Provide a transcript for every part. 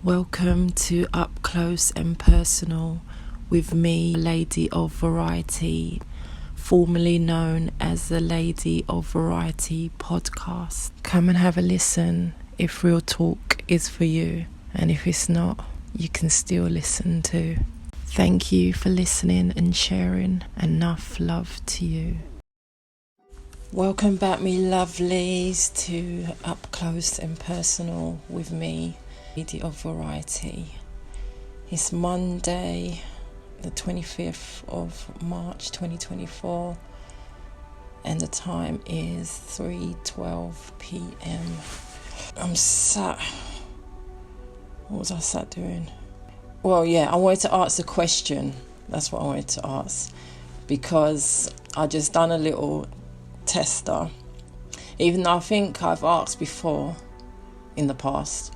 Welcome to Up Close and Personal with me, Lady of Variety, formerly known as the Lady of Variety podcast. Come and have a listen if real talk is for you, and if it's not, you can still listen too. Thank you for listening and sharing. Enough love to you. Welcome back, me lovelies, to Up Close and Personal with me, Lady of Variety. It's Monday, the 25th of March 2024, and the time is 3:12 p.m. I'm sat. What was I sat doing? Well, yeah, I wanted to ask a question. That's what I wanted to ask, because I just done a little tester, even though I think I've asked before in the past.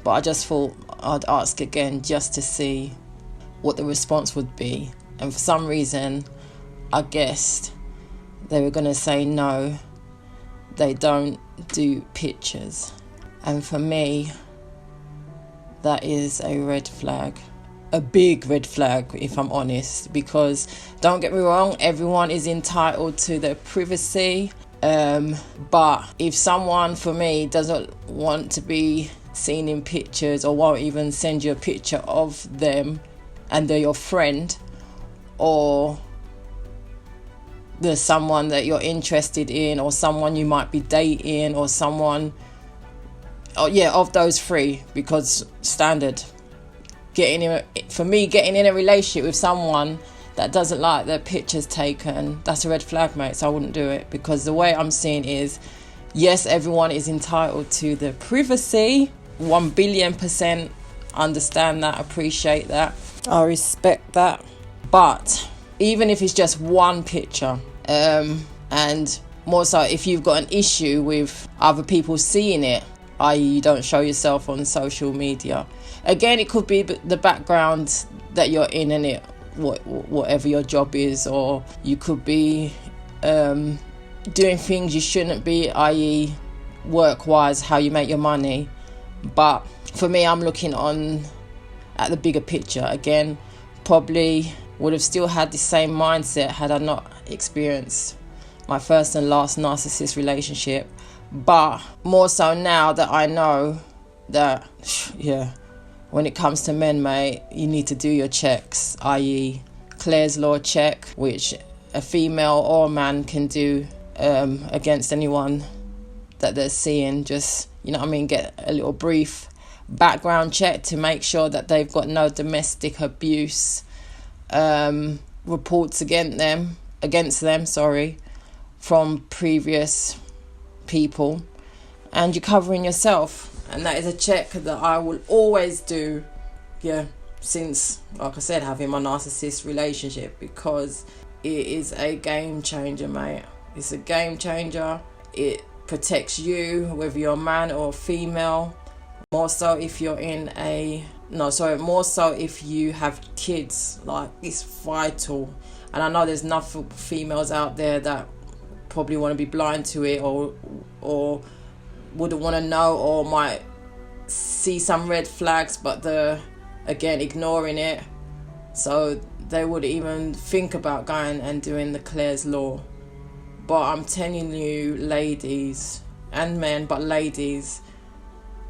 But I just thought I'd ask again just to see what the response would be. And for some reason, I guessed they were going to say no, they don't do pictures. And for me, that is a red flag. A big red flag, if I'm honest. Because, don't get me wrong, everyone is entitled to their privacy. But if someone, for me, doesn't want to be seen in pictures, or won't even send you a picture of them and they're your friend, or there's someone that you're interested in, or someone you might be dating, or someone, of those three, because standard, getting in a relationship with someone that doesn't like their pictures taken, that's a red flag, mate. So I wouldn't do it, because the way I'm seeing is, yes, everyone is entitled to their privacy. 1,000,000,000% understand that, appreciate that, I respect that. But even if it's just one picture, and more so if you've got an issue with other people seeing it, i.e. you don't show yourself on social media. Again, it could be the background that you're in, and it whatever your job is, or you could be doing things you shouldn't be, i.e. work-wise, how you make your money. But for me, I'm looking at the bigger picture. Again, probably would have still had the same mindset had I not experienced my first and last narcissist relationship. But more so now that I know that, when it comes to men, mate, you need to do your checks, i.e. Clare's law check, which a female or a man can do against anyone that they're seeing. Just, get a little brief background check to make sure that they've got no domestic abuse reports against them from previous people, and you're covering yourself. And that is a check that I will always do, since, like I said, having my narcissist relationship, because it is a game changer, mate. It's a game changer. It protects you, whether you're a man or a female. More so if you're more so if you have kids. Like, it's vital. And I know there's enough females out there that probably want to be blind to it, or wouldn't want to know, or might see some red flags, but they're, again, ignoring it. So they would even think about going and doing the Clare's law. But I'm telling you, ladies and men, but ladies,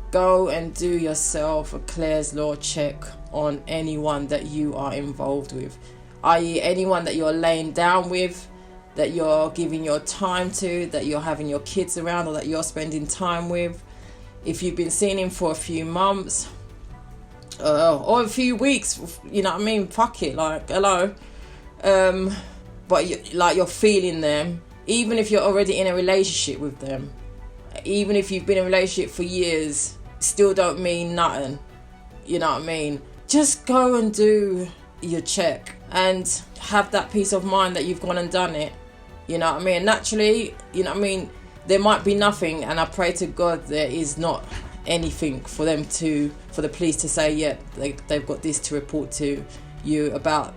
go and do yourself a Clare's law check on anyone that you are involved with, i.e. anyone that you're laying down with, that you're giving your time to, that you're having your kids around, or that you're spending time with. If you've been seeing him for a few months or a few weeks, fuck it, like, hello. But you're feeling them, even if you're already in a relationship with them, even if you've been in a relationship for years, still don't mean nothing. You know what I mean? Just go and do your check and have that peace of mind that you've gone and done it. You know what I mean? Naturally, there might be nothing, and I pray to God there is not anything for the police to say, they've got this to report to you about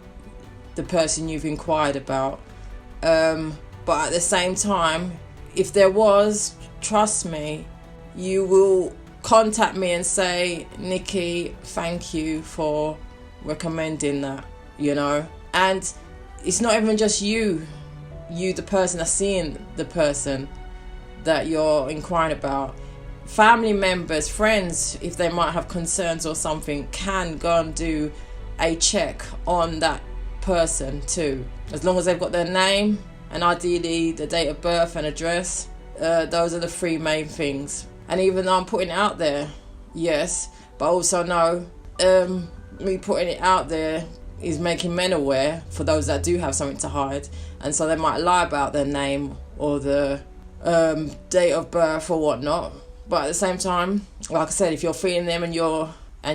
the person you've inquired about. But at the same time, if there was, trust me, you will contact me and say, Nikki, thank you for recommending that, you know. And it's not even just you the person that's seeing the person that you're inquiring about. Family members, friends, if they might have concerns or something, can go and do a check on that person too, as long as they've got their name and ideally the date of birth and address. Those are the three main things. And even though I'm putting it out there, yes, but also know me putting it out there is making men aware, for those that do have something to hide, and so they might lie about their name or the date of birth or whatnot. But at the same time, like I said, if you're feeling them and you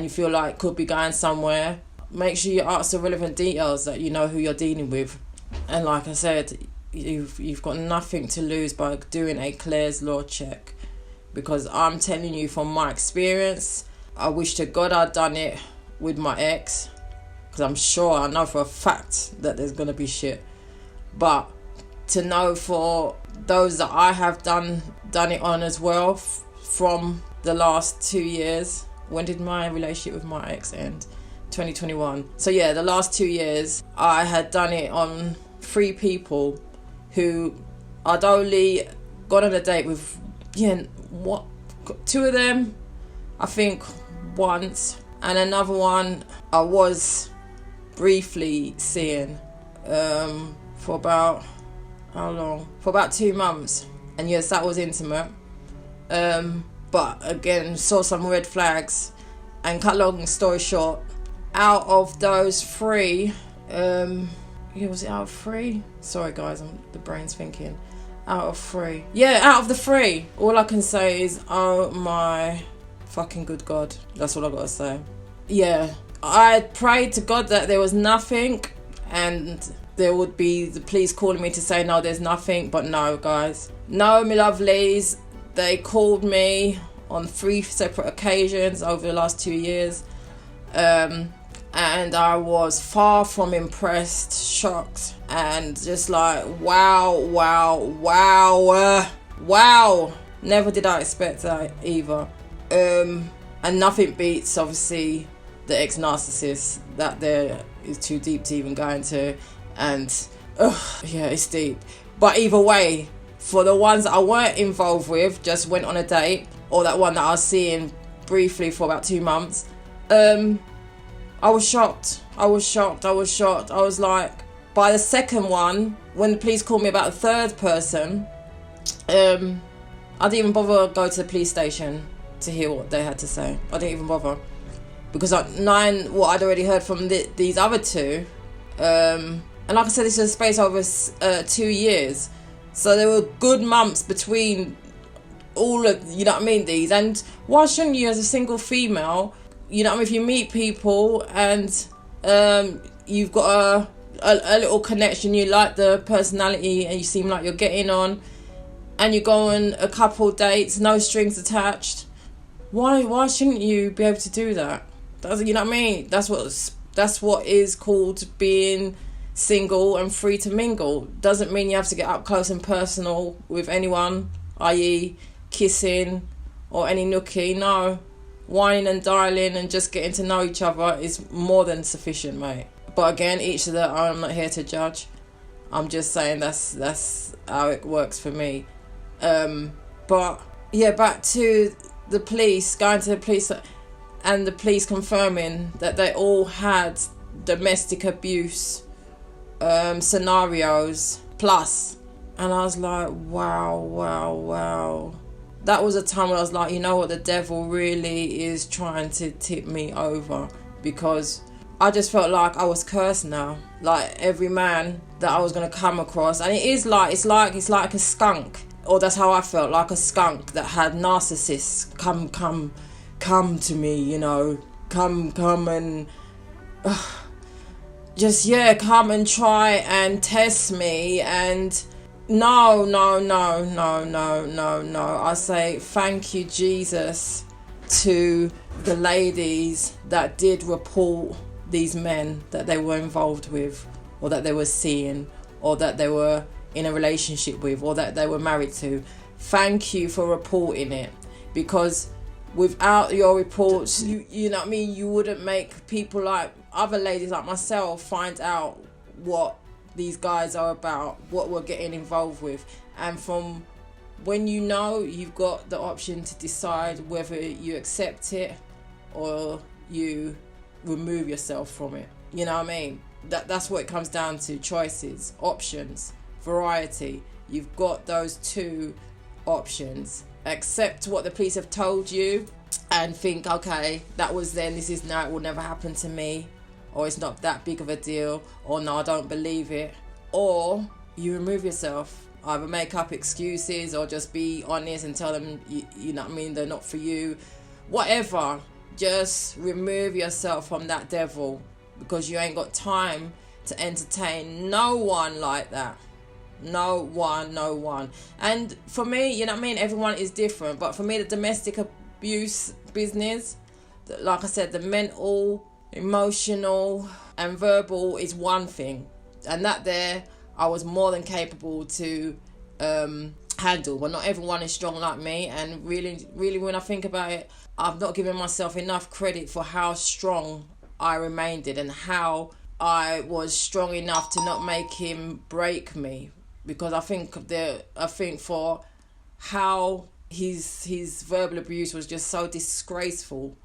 feel like could be going somewhere, make sure you ask the relevant details, that you know who you're dealing with. And like I said, you've got nothing to lose by doing a Clare's Law check, because I'm telling you from my experience, I wish to God I'd done it with my ex, because I know for a fact that there's going to be shit. But to know for those that I have done it on as well, from the last 2 years. When did my relationship with my ex end? 2021. So yeah, the last 2 years I had done it on 3 people who I'd only gone on a date with, 2 of them I think once, and another one I was briefly seeing for about, how long? For about 2 months. And yes, that was intimate. But again, saw some red flags. And cut long story short, out of those 3, was it out of 3? Sorry guys, the brain's thinking. Out of 3. Yeah, out of the 3. All I can say is, oh my fucking good God. That's all I gotta say. Yeah, I prayed to God that there was nothing, and there would be the police calling me to say no, there's nothing. But no, guys, no, my lovelies, they called me on 3 separate occasions over the last 2 years, and I was far from impressed, shocked, and just like wow. Never did I expect that either. And nothing beats obviously the ex-narcissist, that there is too deep to even go into. And yeah, it's deep. But either way, for the ones that I weren't involved with, just went on a date, or that one that I was seeing briefly for about 2 months, I was shocked. I was like, by the second one, when the police called me about the third person, I didn't even bother to go to the police station to hear what they had to say. I didn't even bother, because what I'd already heard from these other 2, and like I said, this is a space over 2 years, so there were good months between all of, you know what I mean, these. And why shouldn't you, as a single female, you know what I mean, if you meet people and you've got a little connection, you like the personality and you seem like you're getting on, and you go on a couple dates, no strings attached, why shouldn't you be able to do that? You know what I mean? That's what is called being single and free to mingle. Doesn't mean you have to get up close and personal with anyone, i.e. kissing or any nookie. No, whining and dialing and just getting to know each other is more than sufficient, mate. But again, each of that, I'm not here to judge. I'm just saying that's how it works for me. But yeah, back to the police, going to the police, and the police confirming that they all had domestic abuse scenarios plus. And I was like, wow. That was a time when I was like, you know what, the devil really is trying to tip me over, because I just felt like I was cursed now. Like every man that I was going to come across, and it's like a skunk, or that's how I felt, like a skunk that had narcissists come to me, you know, come and just come and try and test me. And no. I say thank you, Jesus, to the ladies that did report these men that they were involved with, or that they were seeing, or that they were in a relationship with, or that they were married to. Thank you for reporting it, because without your reports, you know what I mean, you wouldn't make people like other ladies like myself find out what these guys are about, what we're getting involved with. And from when you know, you've got the option to decide whether you accept it or you remove yourself from it. You know what I mean? That's what it comes down to. Choices, options, variety. You've got those two options. Accept what the police have told you and think, okay, that was then, this is now, it will never happen to me, or it's not that big of a deal, or no, I don't believe it. Or you remove yourself, either make up excuses or just be honest and tell them, you know what I mean, they're not for you. Whatever, just remove yourself from that devil, because you ain't got time to entertain no one like that. No one. And for me, you know what I mean, everyone is different, but for me, the domestic abuse business, like I said, the mental, emotional and verbal is one thing, and that there I was more than capable to handle. But not everyone is strong like me, and really when I think about it, I've not given myself enough credit for how strong I remained in, and how I was strong enough to not make him break me. Because I think for how his verbal abuse was just so disgraceful,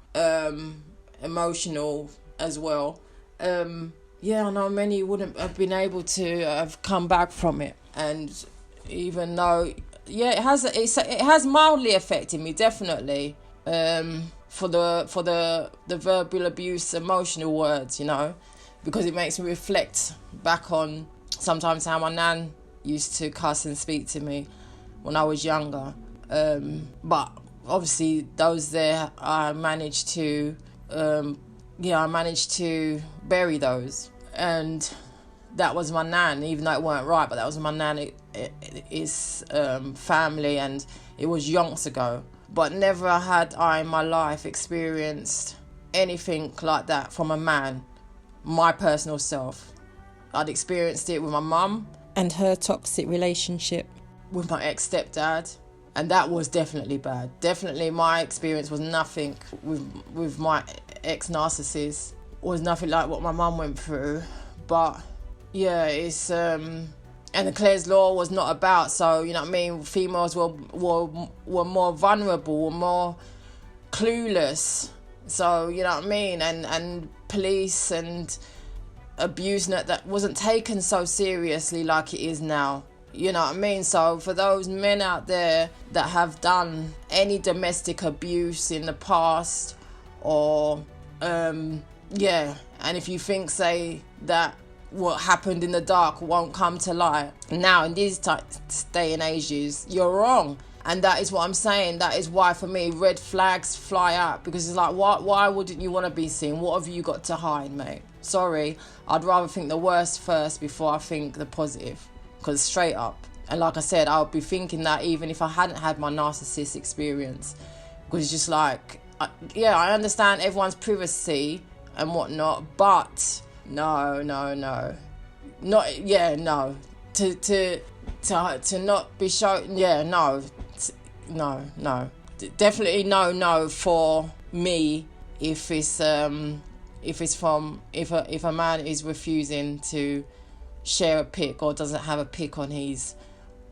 emotional as well. Yeah, I know many wouldn't have been able to have come back from it. And even though, yeah, it has mildly affected me, definitely. For the verbal abuse, emotional words, you know, because it makes me reflect back on sometimes how my nan used to cuss and speak to me when I was younger. But obviously those there, I managed to bury those. And that was my nan, even though it weren't right, but that was my nan. It's family, and it was yonks ago. But never had I in my life experienced anything like that from a man, my personal self. I'd experienced it with my mum and her toxic relationship with my ex-stepdad, and that was definitely bad. Definitely my experience was nothing with my ex-narcissist, was nothing like what my mum went through. But yeah, it's and the Clare's Law was not about, so you know what I mean, females were more vulnerable, were more clueless, so you know what I mean, and police and abuse that wasn't taken so seriously like it is now, you know what I mean. So for those men out there that have done any domestic abuse in the past, or and if you think, say, that what happened in the dark won't come to light now in these day and ages, you're wrong. And that is what I'm saying. That is why, for me, red flags fly up, because it's like, why wouldn't you want to be seen? What have you got to hide, mate? Sorry, I'd rather think the worst first before I think the positive, because straight up. And like I said, I would be thinking that even if I hadn't had my narcissist experience, because it's just like, I understand everyone's privacy and whatnot, but no. To not be shown, no. Definitely no for me. If a man is refusing to share a pic, or doesn't have a pic on his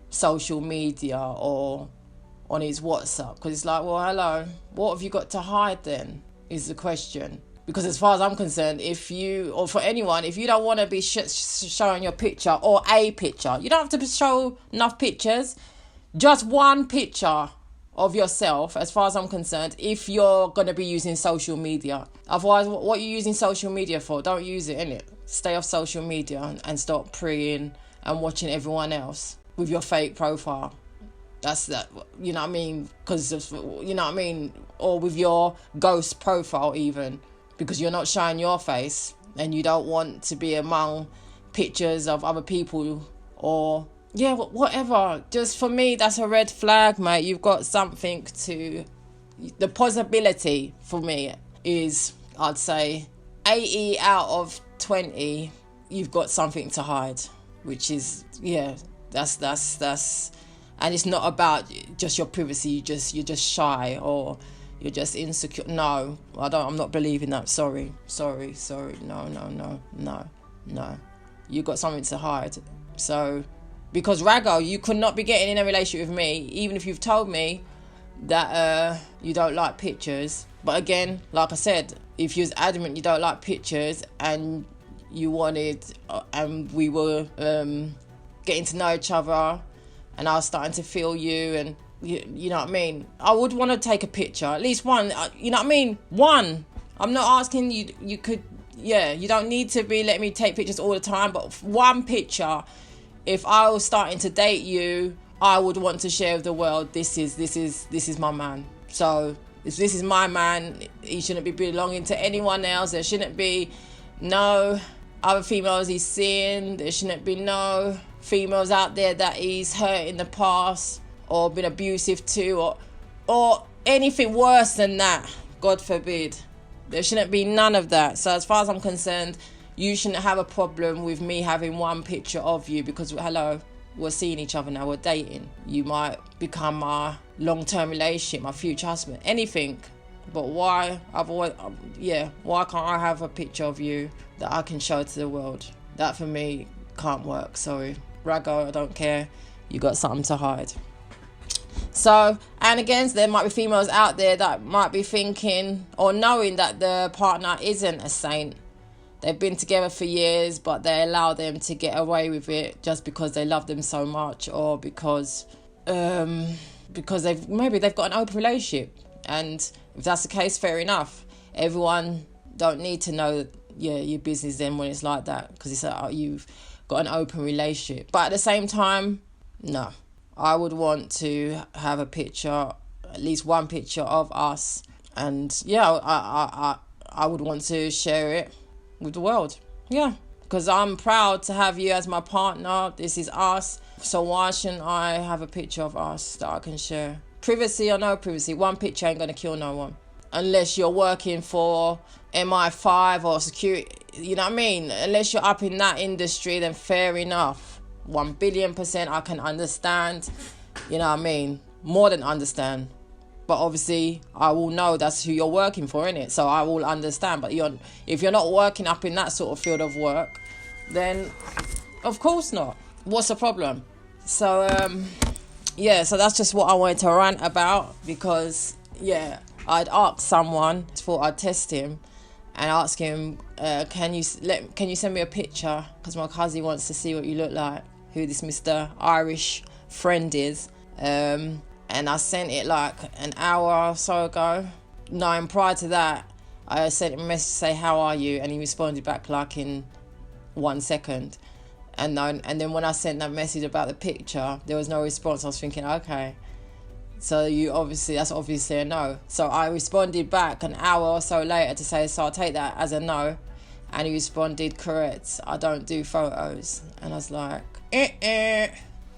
social media or on his WhatsApp, because it's like, well, hello, what have you got to hide then, is the question. Because as far as I'm concerned, if you, or for anyone, if you don't want to be showing your picture, or a picture, you don't have to show enough pictures, just one picture of yourself, as far as I'm concerned, if you're going to be using social media. Otherwise, what are you using social media for? Don't use it, innit? Stay off social media and stop preying and watching everyone else with your fake profile. That's that, you know what I mean? Because, you know what I mean? Or with your ghost profile even, because you're not showing your face and you don't want to be among pictures of other people, or whatever. Just for me, that's a red flag, mate. You've got something to... The possibility for me is, I'd say 80 out of 20, you've got something to hide, which is, that's and it's not about just your privacy. You're just shy, or you're just insecure. No, I'm not believing that. Sorry. No. You got something to hide. So, because Rago, you could not be getting in a relationship with me, even if you've told me that you don't like pictures. But again, like I said, if you was adamant you don't like pictures and you wanted, and we were getting to know each other, and I was starting to feel you, and you know what I mean, I would want to take a picture, at least one, you know what I mean, one. I'm not asking you could, you don't need to be letting me take pictures all the time, but one picture. If I was starting to date you, I would want to share with the world, this is my man. So if this is my man, he shouldn't be belonging to anyone else. There shouldn't be no other females he's seeing. There shouldn't be no females out there that he's hurt in the past or been abusive to, or anything worse than that. God forbid. There shouldn't be none of that. So as far as I'm concerned, you shouldn't have a problem with me having one picture of you, because hello, we're seeing each other now, we're dating. You might become my long-term relationship, my future husband, anything. But why can't I have a picture of you that I can show to the world? That for me can't work. Sorry, Rago, I don't care. You got something to hide. So, and again, there might be females out there that might be thinking or knowing that the partner isn't a saint. They've been together for years, but they allow them to get away with it just because they love them so much, or because they've got an open relationship. And if that's the case, fair enough. Everyone don't need to know your business then when it's like that, because it's like, you've got an open relationship. But at the same time, no, I would want to have a picture, at least one picture of us, and I would want to share it with the world. Because I'm proud to have you as my partner. This is us. So why shouldn't I have a picture of us that I can share? Privacy or no privacy, one picture ain't gonna kill no one. Unless you're working for MI5 or security, you know what I mean? Unless you're up in that industry, then fair enough. 1,000,000,000% I can understand. You know what I mean? More than understand. But obviously, I will know that's who you're working for, innit? So I will understand. But if you're not working up in that sort of field of work, then of course not. What's the problem? So, so that's just what I wanted to rant about, because, I'd asked someone, thought I'd test him, and ask him, can you send me a picture? Because my cousin wants to see what you look like, who this Mr. Irish friend is. And I sent it like an hour or so ago. No, and prior to that, I sent him a message to say, how are you? And he responded back like in 1 second. And then when I sent that message about the picture, there was no response. I was thinking, okay, so that's obviously a no. So I responded back an hour or so later to say, so I'll take that as a no. And he responded, correct, I don't do photos. And I was like,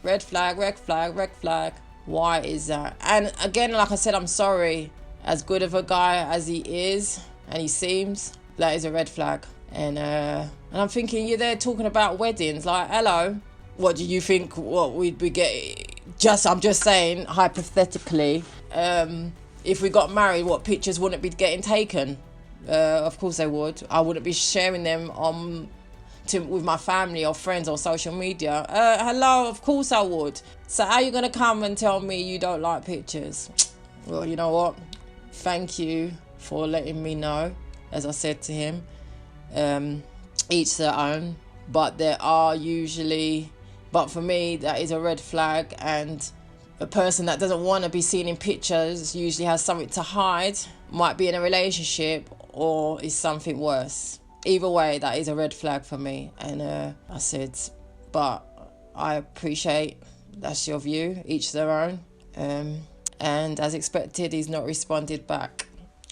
red flag. Why is that? And again, like I said, I'm sorry. As good of a guy as he is, and he seems, that is a red flag. And I'm thinking, you're there talking about weddings. Like, hello, what do you think? What we'd be getting? I'm just saying, hypothetically, if we got married, what pictures wouldn't be getting taken? Of course they would. I wouldn't be sharing them with my family or friends or social media. Hello, of course I would. So how are you going to come and tell me you don't like pictures? Well, you know what? Thank you for letting me know. As I said to him, each their own. But for me, that is a red flag. And a person that doesn't want to be seen in pictures usually has something to hide, might be in a relationship, or is something worse. Either way, that is a red flag for me. And I said, but I appreciate that's your view, each their own. And as expected, he's not responded back.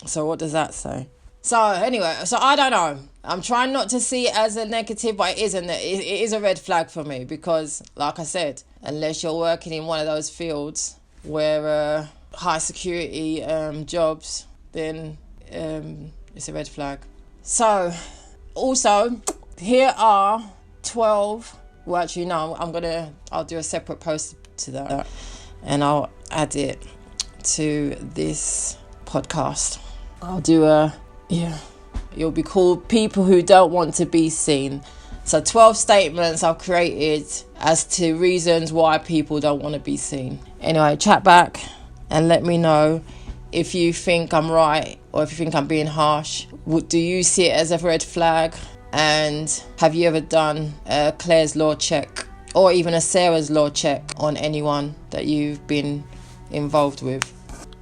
So what does that say? So anyway, so I don't know. I'm trying not to see it as a negative, but it isn't. It is a red flag for me, because, like I said, unless you're working in one of those fields where high security jobs, then it's a red flag. So, also, here are 12. Well, actually, no, I'll do a separate post to that, and I'll add it to this podcast. I'll do it'll be called People Who Don't Want to Be Seen. So 12 statements I've created as to reasons why people don't want to be seen. Anyway, chat back and let me know if you think I'm right or if you think I'm being harsh. Do you see it as a red flag? And have you ever done a Clare's law check or even a Sarah's law check on anyone that you've been involved with?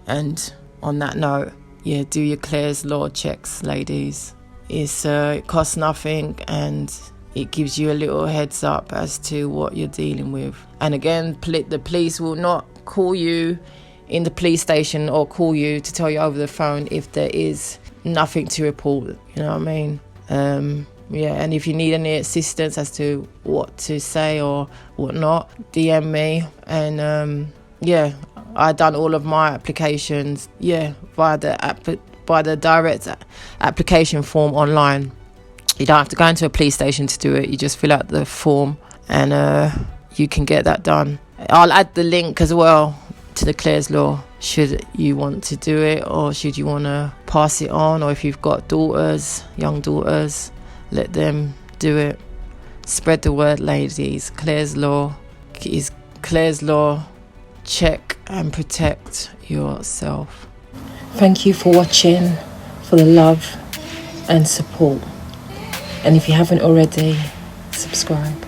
And on that note, do your Clare's law checks, ladies. It costs nothing and it gives you a little heads up as to what you're dealing with. And again, the police will not call you in the police station or call you to tell you over the phone if there is nothing to report. You know what I mean? And if you need any assistance as to what to say or whatnot, DM me. And I done all of my applications via the direct application form online. You don't have to go into a police station to do it. You just fill out the form and you can get that done. I'll add the link as well to the Clare's Law should you want to do it or should you want to pass it on, or if you've got young daughters, let them do it. Spread the word, ladies. Clare's Law is Clare's Law. Check and protect yourself. Thank you for watching, for the love and support. And if you haven't already, subscribe.